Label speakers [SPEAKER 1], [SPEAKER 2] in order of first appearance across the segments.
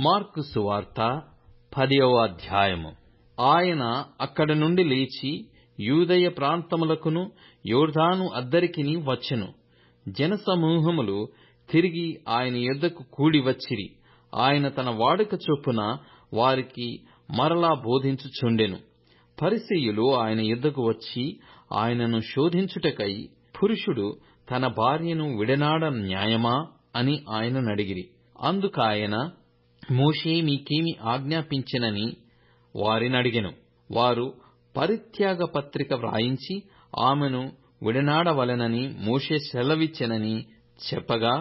[SPEAKER 1] Mark సువార్త 10వ అధ్యాయము. ఆయన అక్కడ నుండి లేచి యూదయ ప్రాంతములకును యోర్దాను అద్దరికిని వచ్చెను. జనసమూహములు తిరిగి ఆయన యొద్దకు కూడి వచ్చిరి. ఆయన తన వాడుక చొప్పున వారికి మరలా బోధించుచుండెను. పరిసయ్యులు ఆయన యొద్దకు వచ్చి ఆయనను శోధించుటకై, పురుషుడు తన భార్యను విడనాడ న్యాయమా అని ఆయననడిగిరి. అందుకాయన, మోషే మీకేమి ఆజ్ఞాపించెనని వారినడిగెను. వారు పరిత్యాగ పత్రిక వ్రాయించి ఆమెను విడనాడవలెనని మోషే సెలవిచ్చెనని చెప్పగా,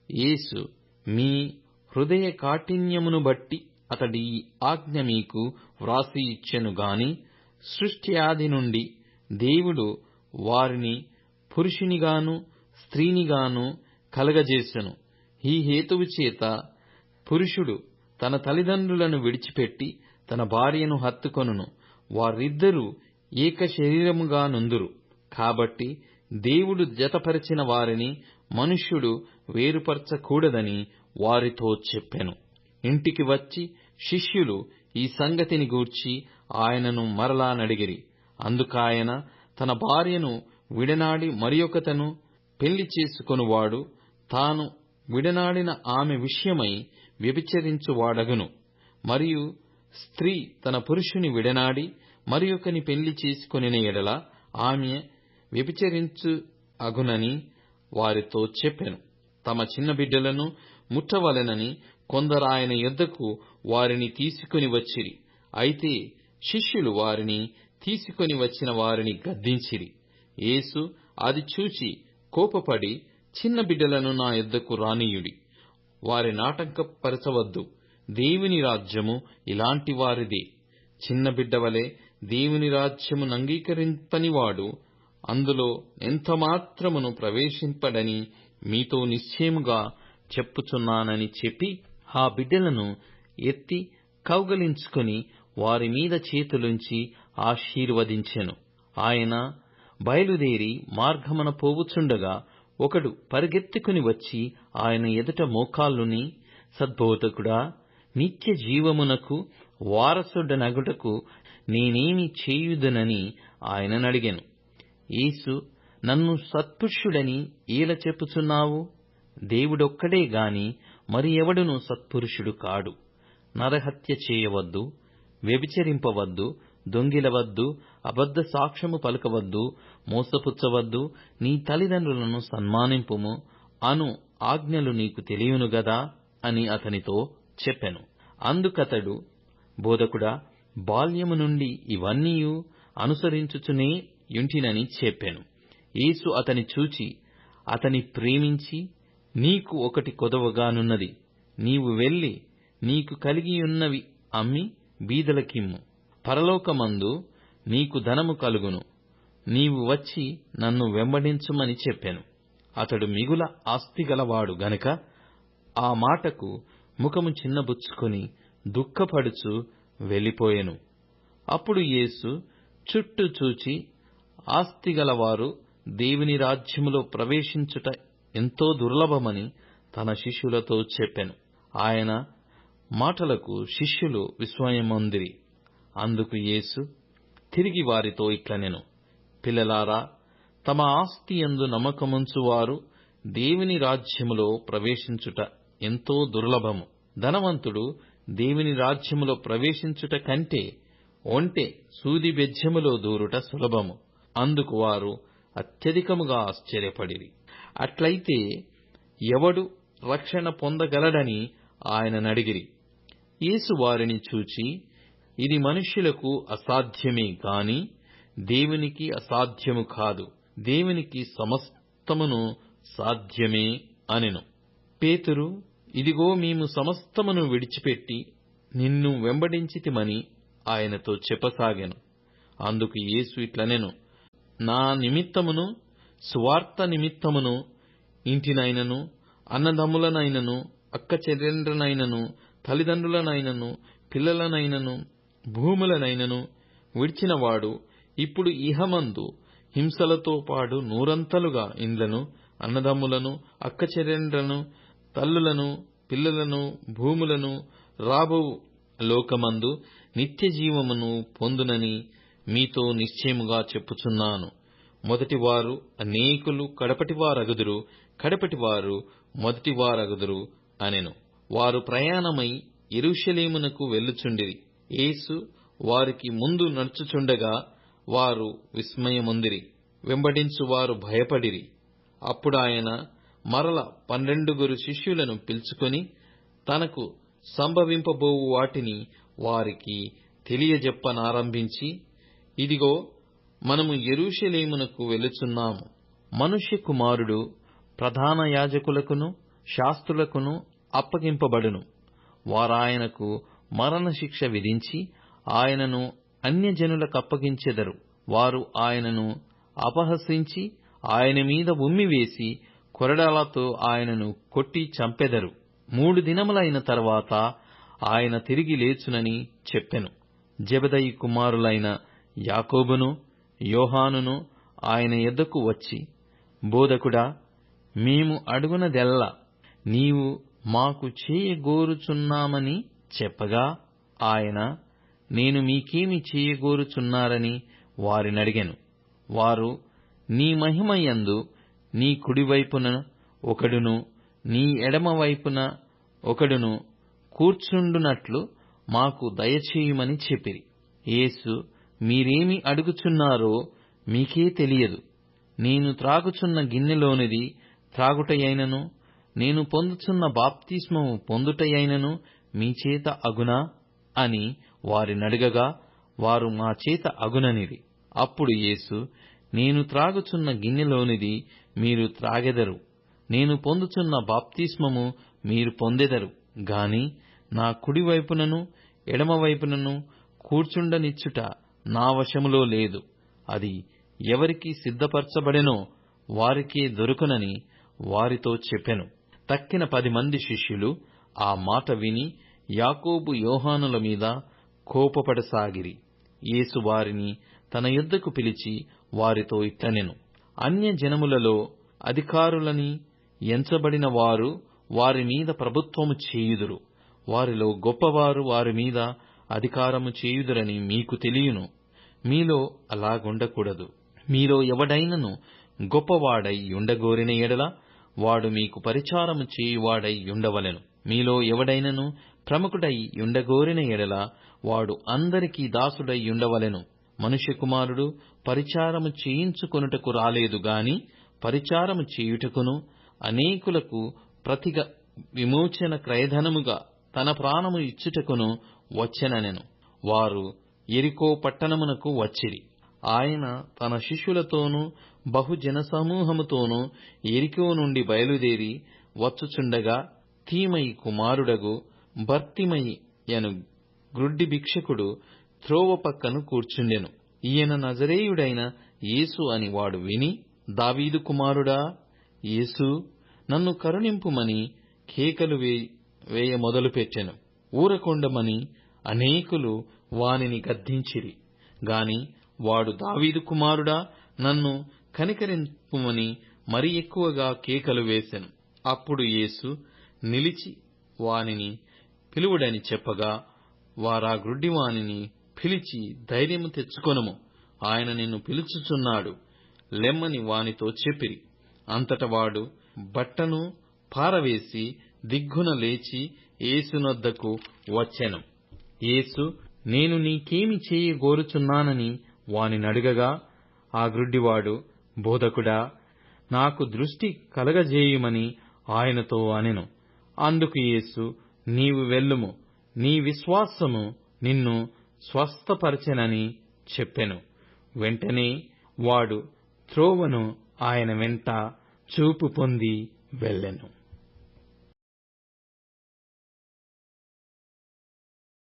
[SPEAKER 1] యేసు, మీ హృదయ కాఠిన్యమును బట్టి అతడి ఈ ఆజ్ఞ మీకు వ్రాసి ఇచ్చెను గాని, సృష్ట్యాది నుండి దేవుడు వారిని పురుషునిగాను స్త్రీనిగాను కలగజేసెను. ఈ హేతువు చేత పురుషుడు తన తల్లిదండ్రులను విడిచిపెట్టి తన భార్యను హత్తుకొనును, వారిద్దరూ ఏక శరీరముగా నుందురు. కాబట్టి దేవుడు జతపరిచిన వారిని మనుష్యుడు వేరుపరచకూడదని వారితో చెప్పెను. ఇంటికి వచ్చి శిష్యులు ఈ సంగతిని గూర్చి ఆయనను మరలా నడిగిరి. అందుకాయన, తన భార్యను విడనాడి మరియొకతను పెళ్లి చేసుకొనువాడు తాను విడనాడిన ఆమె విషయమై వ్యభిచరించువాడగును. మరియు స్త్రీ తన పురుషుని విడనాడి మరియొకని పెళ్లి చేసుకొనిన ఎడల ఆమె వ్యభిచరించు అగునని వారితో చెప్పెను. తమ చిన్న బిడ్డలను ముట్టవలెనని కొందరాయన యొద్దకు వారిని తీసుకొని వచ్చిరి. అయితే శిష్యులు వారిని తీసుకొని వచ్చిన వారిని గద్దించిరి. యేసు అది చూచి కోపపడి, చిన్న బిడ్డలను నా యొద్దకు రానీయుడి, వారి నాటంకపరచవద్దు. దేవుని రాజ్యము ఇలాంటి వారిదే. చిన్న బిడ్డవలే దేవుని రాజ్యమును అంగీకరింపనివాడు అందులో ఎంతమాత్రమును ప్రవేశింపడని మీతో నిశ్చయముగా చెప్పుచున్నానని చెప్పి, ఆ బిడ్డలను ఎత్తి కౌగలించుకొని వారి మీద చేతులుంచి ఆశీర్వదించెను. ఆయన బయలుదేరి మార్గమున పోవుచుండగా ఒకడు పరిగెత్తుకుని వచ్చి ఆయన ఎదుట మోకాళ్ళుని, సద్బోధకుడా, నిత్య జీవమునకు వారసుడనగుటకు నేనేమి చేయుదునని ఆయననడిగెను. యేసు, నన్ను సత్పురుషుడని ఏల చెప్పుచున్నావు? దేవుడొక్కడే గాని మరి ఎవడునూ సత్పురుషుడు కాడు. నరహత్య చేయవద్దు, వ్యభిచరింపవద్దు, దొంగిలవద్దు, అబద్ధ సాక్ష్యము పలకవద్దు, మోసపుచ్చవద్దు, నీ తల్లిదండ్రులను సన్మానింపుము అను ఆజ్ఞలు నీకు తెలియను గదా అని అతనితో చెప్పెను. అందుకతడు, బోధకుడా, బాల్యము నుండి ఇవన్నీయు అనుసరించుచునే యుంటినని చెప్పెను. యేసు అతని చూచి అతని ప్రేమించి, నీకు ఒకటి కొదవగానున్నది. నీవు వెళ్లి నీకు కలిగియున్నవి అమ్మి బీదలకిమ్ము, పరలోకమందు నీకు ధనము కలుగును. నీవు వచ్చి నన్ను వెంబడించుమని చెప్పెను. అతడు మిగుల ఆస్తిగలవాడు గనుక ఆ మాటకు ముఖము చిన్నబుచ్చుకొని దుఃఖపడుచు వెళ్ళిపోయెను. అప్పుడు యేసు చుట్టూ చూచి, ఆస్తిగలవారు దేవుని రాజ్యములో ప్రవేశించుట ఎంతో దుర్లభమని తన శిష్యులతో చెప్పెను. ఆయన మాటలకు శిష్యులు విస్మయమొందిరి. అందుకు యేసు తిరిగి వారితో ఇట్లనెను, పిల్లలారా, తమ ఆస్తియందు నమ్మకముంచువారు దేవుని రాజ్యములో ప్రవేశించుట ఎంతో దుర్లభము. ధనవంతుడు దేవుని రాజ్యములో ప్రవేశించుట కంటే ఒంటె సూది బెజ్జములో దూరుట సులభము. అందుకు వారు అత్యధికముగా ఆశ్చర్యపడిరి. అట్లయితే ఎవడు రక్షణ పొందగలడని ఆయననడిగిరి. యేసు వారిని చూచి, ఇది మనుష్యులకు అసాధ్యమే గాని దేవునికి అసాధ్యము కాదు. దేవునికి సమస్తమును సాధ్యమే అనెను. పేతురు, ఇదిగో మేము సమస్తమును విడిచిపెట్టి నిన్ను వెంబడించితిమని ఆయనతో చెప్పసాగెను. అందుకు యేసు ఇట్లనెను, నా నిమిత్తమును సువార్త నిమిత్తమును ఇంటినైనను అన్నదమ్ములనైనను అక్కచెల్లెండ్రనైనను తల్లిదండ్రులనైనను పిల్లలనైనను భూములనైనను విడిచినవాడు ఇప్పుడు ఇహమందు హింసలతో పాటు నూరంతలుగా ఇండ్లను, అన్నదమ్ములను, అక్కచెల్లెండ్రను, తల్లులను, పిల్లలను, భూములను, రాబో లోకమందు నిత్య జీవమును పొందునని మీతో నిశ్చయముగా చెప్పుచున్నాను. మొదటివారు అనేకులు కడపటివారగుదురు, కడపటివారు మొదటివారగుదురు అనెను. వారు ప్రయాణమై యెరూషలేమునకు వెళ్ళుచుండిరి. యేసు వారికి ముందు నడుచుచుండగా వారు విస్మయముందిరి, వెంబడించువారు భయపడిరి. అప్పుడాయన మరల 12 శిష్యులను పిలుచుకొని తనకు సంభవింపబోవు వాటిని వారికి తెలియజెప్పనారంభించి, ఇదిగో, మనము యెరూషలేమునకు వెళ్ళుచున్నాము. మనుష్య కుమారుడు ప్రధాన యాజకులకును శాస్త్రులకును అప్పగింపబడును. వారాయనకు మరణశిక్ష విధించి ఆయనను అన్యజనులకప్పగించెదరు. వారు ఆయనను అపహసించి ఆయన మీద ఉమ్మివేసి కొరడాలతో ఆయనను కొట్టి చంపెదరు. 3 దినములైన తరువాత ఆయన తిరిగి లేచునని చెప్పెను. జెబెదయి కుమారులైన యాకోబును యోహానును ఆయన యొద్దకు వచ్చి, బోధకుడా, మేము అడుగునదెల్లా నీవు మాకు చేయగోరుచున్నామని చెప్పగా, ఆయన, నేను మీకేమి చేయగోరుచున్నారని వారినడిగెను. వారు, నీ మహిమయందు నీ కుడివైపున ఒకడును నీ ఎడమవైపున ఒకడును కూర్చుండునట్లు మాకు దయచేయుమని చెప్పిరి. యేసు, మీరేమి అడుగుచున్నారో మీకే తెలియదు. నేను త్రాగుచున్న గిన్నెలోనిది త్రాగుటయైనను నేను పొందుచున్న బాప్తిస్మము పొందుటయైనను మీ చేత అగునా అని వారినడగగా, వారు మా చేత అగుననిరి. అప్పుడు యేసు, నేను త్రాగుచున్న గిన్నెలోనిది మీరు త్రాగెదరు, నేను పొందుచున్న బాప్తిస్మము మీరు పొందెదరు గాని నా కుడివైపునను ఎడమవైపునను కూర్చుండనిచ్చుట నా వశములో లేదు. అది ఎవరికి సిద్ధపరచబడెనో వారికే దొరుకునని వారితో చెప్పెను. తక్కిన 10 శిష్యులు ఆ మాట విని యాకోబు యోహానుల మీద కోపపడసాగిరి. యేసు వారిని తన యొద్దకు పిలిచి వారితో ఇట్లనెను, అన్యజనములలో అధికారులని ఎంచబడిన వారు వారి మీద ప్రభుత్వము చేయుదురు. వారిలో గొప్పవారు వారి మీద అధికారము చేయుదురని మీకు తెలియను. మీలో అలాగుండకూడదు. మీలో ఎవడైనను గొప్పవాడై యుండగోరిన ఎడల వాడు మీకు పరిచారము చేయువాడై యుండవలెను. మీలో ఎవడైనను ప్రముఖుడై యుండగోరిన ఎడల వాడు అందరికీ దాసుడై యుండవలెను. మనుష్య కుమారుడు పరిచారము చేయించుకొనుటకు రాలేదు గాని పరిచారము చేయుటకును అనేకులకు ప్రతిగా విమోచన క్రయధనముగా తన ప్రాణము ఇచ్చుటకును వచ్చెననెను. వారు యెరికో పట్టణమునకు వచ్చిరి. ఆయన తన శిష్యులతోనూ బహుజన సమూహముతోనూ యెరికో నుండి బయలుదేరి వచ్చుచుండగా, తీమయి కుమారుడగు బర్తిమయి యను గ్రుడ్డి భిక్షకుడు త్రోవ పక్కను కూర్చుండెను. ఈయన నజరేయుడైన యేసు అని వాడు విని, దావీదు కుమారుడా యేసు, నన్ను కరుణింపుమని కేకలు వేయ మొదలుపెట్టెను. ఊరకొండమని అనేకులు వానిని గద్దించిరి. గాని వాడు, దావీదు కుమారుడా, నన్ను కనికరింపుమని మరి ఎక్కువగా కేకలు వేసెను. అప్పుడు యేసు నిలిచి వానిని పిలువుడని చెప్పగా, వారా గ్రుడ్డివానిని పిలిచి, ధైర్యము తెచ్చుకొనుము, ఆయన నిన్ను పిలుచుచున్నాడు, లెమ్మని వానితో చెప్పిరి. అంతట వాడు బట్టను పారవేసి దిగ్గున లేచి యేసునొద్దకు వచ్చెను. యేసు, నేను నీకేమి చేయగోరుచున్నానని వానినడుగగా, ఆ గ్రుడ్డివాడు, బోధకుడా, నాకు దృష్టి కలగజేయుమని ఆయనతో అనెను. అందుకు యేసు, నీవు వెళ్ళుము, నీ విశ్వాసము నిన్ను స్వస్థపరచెనని చెప్పెను. వెంటనే వాడు త్రోవను ఆయన వెంట చూపు పొంది వెళ్ళెను.